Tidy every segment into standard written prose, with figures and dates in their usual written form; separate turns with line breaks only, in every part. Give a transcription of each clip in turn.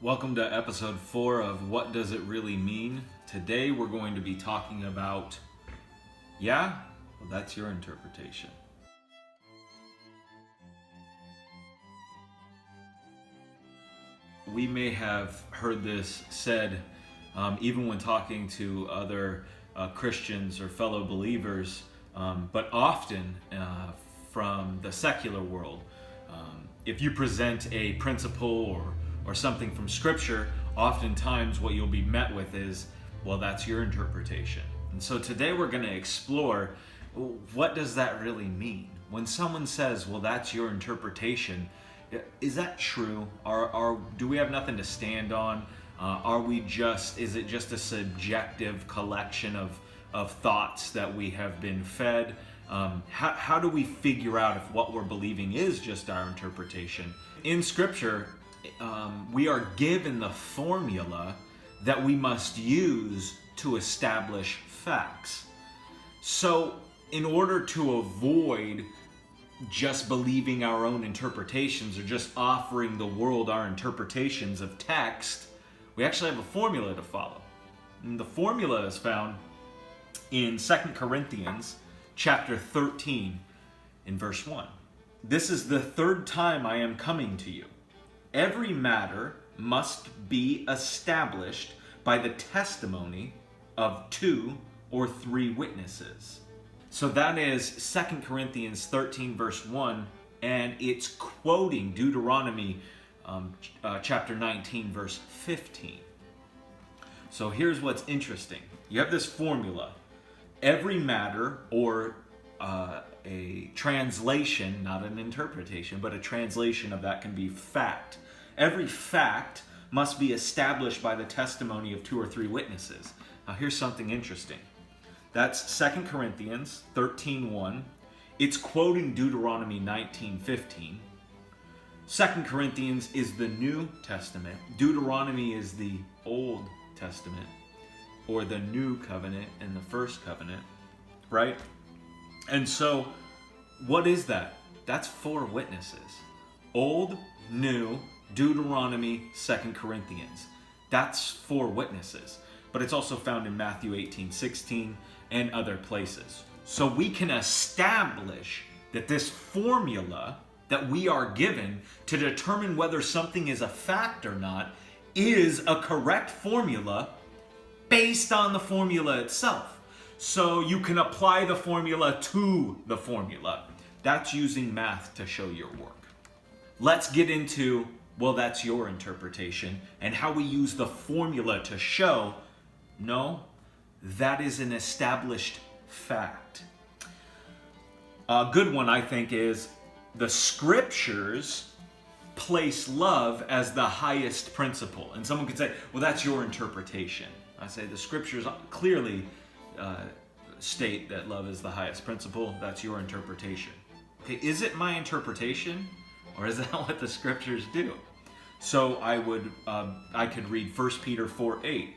Welcome to episode 4 of What Does It Really Mean? Today we're going to be talking about, that's your interpretation. We may have heard this said even when talking to other Christians or fellow believers, but often from the secular world. If you present a principle or something from Scripture, oftentimes what you'll be met with is, well, that's your interpretation. And so today we're going to explore, what does that really mean? When someone says, well, that's your interpretation, is that true? Do we have nothing to stand on? Is it just a subjective collection of thoughts that we have been fed? How do we figure out if what we're believing is just our interpretation? In Scripture, we are given the formula that we must use to establish facts. So, in order to avoid just believing our own interpretations or just offering the world our interpretations of text, we actually have a formula to follow. And the formula is found in 2 Corinthians chapter 13 in verse 1. This is the third time I am coming to you. Every matter must be established by the testimony of 2 or 3 witnesses. So that is 2 Corinthians 13 verse 1, and it's quoting Deuteronomy chapter 19 verse 15. So here's what's interesting. You have this formula. Every matter, or a translation, not an interpretation, but a translation of that can be fact. Every fact must be established by the testimony of 2 or 3 witnesses. Now here's something interesting. That's 2 Corinthians 13:1. It's quoting Deuteronomy 19:15. 2 Corinthians is the New Testament. Deuteronomy is the Old Testament, or the New Covenant and the First Covenant, right? And so, what is that? That's 4 witnesses. Old, New, Deuteronomy, 2 Corinthians. That's 4 witnesses. But it's also found in Matthew 18:16 and other places. So we can establish that this formula that we are given to determine whether something is a fact or not is a correct formula based on the formula itself. So you can apply the formula to the formula. That's using math to show your work. Let's get into, well, that's your interpretation, and how we use the formula to show, no, that is an established fact. A good one, I think, is the Scriptures place love as the highest principle. And someone could say, well, that's your interpretation. I say the Scriptures clearly state that love is the highest principle. That's your interpretation. Okay, is it my interpretation, or is that what the Scriptures do? So I could read 1 Peter 4:8.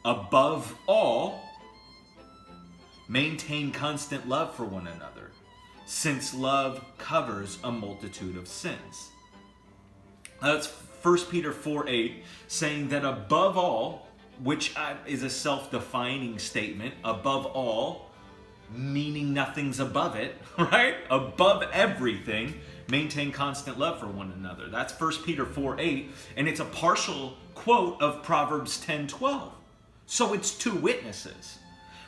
Above all, maintain constant love for one another, since love covers a multitude of sins. That's 1 Peter 4:8, saying that above all, which is a self-defining statement, above all, meaning nothing's above it, right? Above everything, maintain constant love for one another. That's 1 Peter 4:8, and it's a partial quote of Proverbs 10:12. So it's 2 witnesses.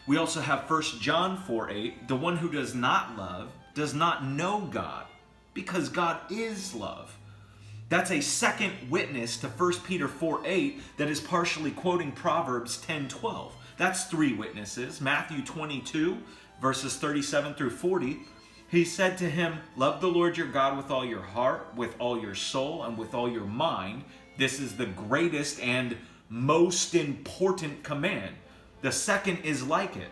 We also have 1 John 4:8, the one who does not love does not know God, because God is love. That's a second witness to 1 Peter 4:8 that is partially quoting Proverbs 10:12. That's 3 witnesses. Matthew 22, verses 37 through 40. He said to him, love the Lord your God with all your heart, with all your soul, and with all your mind. This is the greatest and most important command. The second is like it.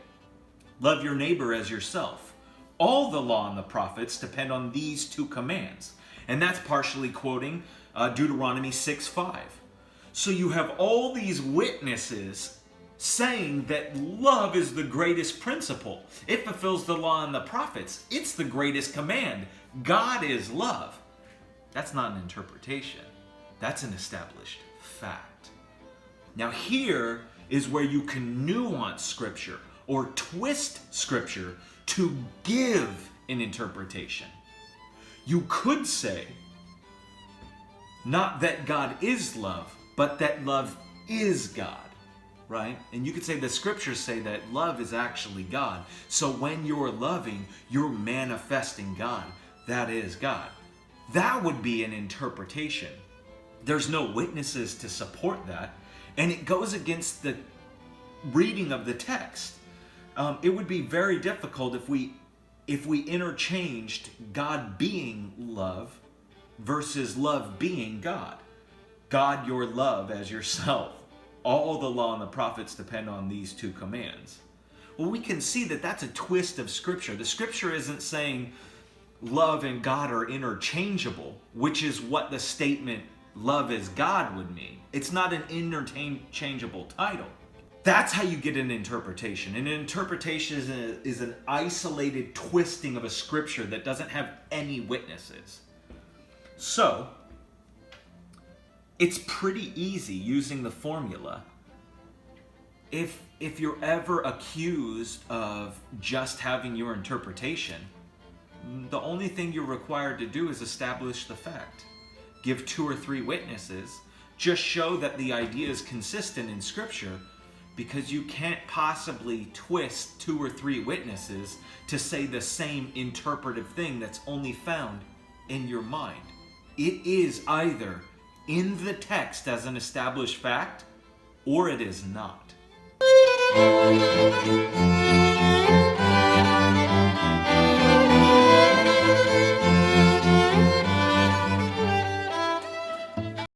Love your neighbor as yourself. All the law and the prophets depend on these 2 commands. And that's partially quoting Deuteronomy 6:5. So you have all these witnesses saying that love is the greatest principle. It fulfills the law and the prophets. It's the greatest command. God is love. That's not an interpretation. That's an established fact. Now here is where you can nuance Scripture or twist Scripture to give an interpretation. You could say, not that God is love, but that love is God, right? And you could say the Scriptures say that love is actually God. So when you're loving, you're manifesting God. That is God. That would be an interpretation. There's no witnesses to support that, and it goes against the reading of the text. It would be very difficult if we interchanged God being love versus love being God. God, your love as yourself. All the law and the prophets depend on these two commands. Well, we can see that that's a twist of Scripture. The Scripture isn't saying love and God are interchangeable, which is what the statement love is God would mean. It's not an interchangeable title. That's how you get an interpretation. An interpretation is an isolated twisting of a Scripture that doesn't have any witnesses. So, it's pretty easy using the formula. If you're ever accused of just having your interpretation, the only thing you're required to do is establish the fact. Give 2 or 3 witnesses. Just show that the idea is consistent in Scripture, because you can't possibly twist 2 or 3 witnesses to say the same interpretive thing that's only found in your mind. It is either in the text as an established fact, or it is not.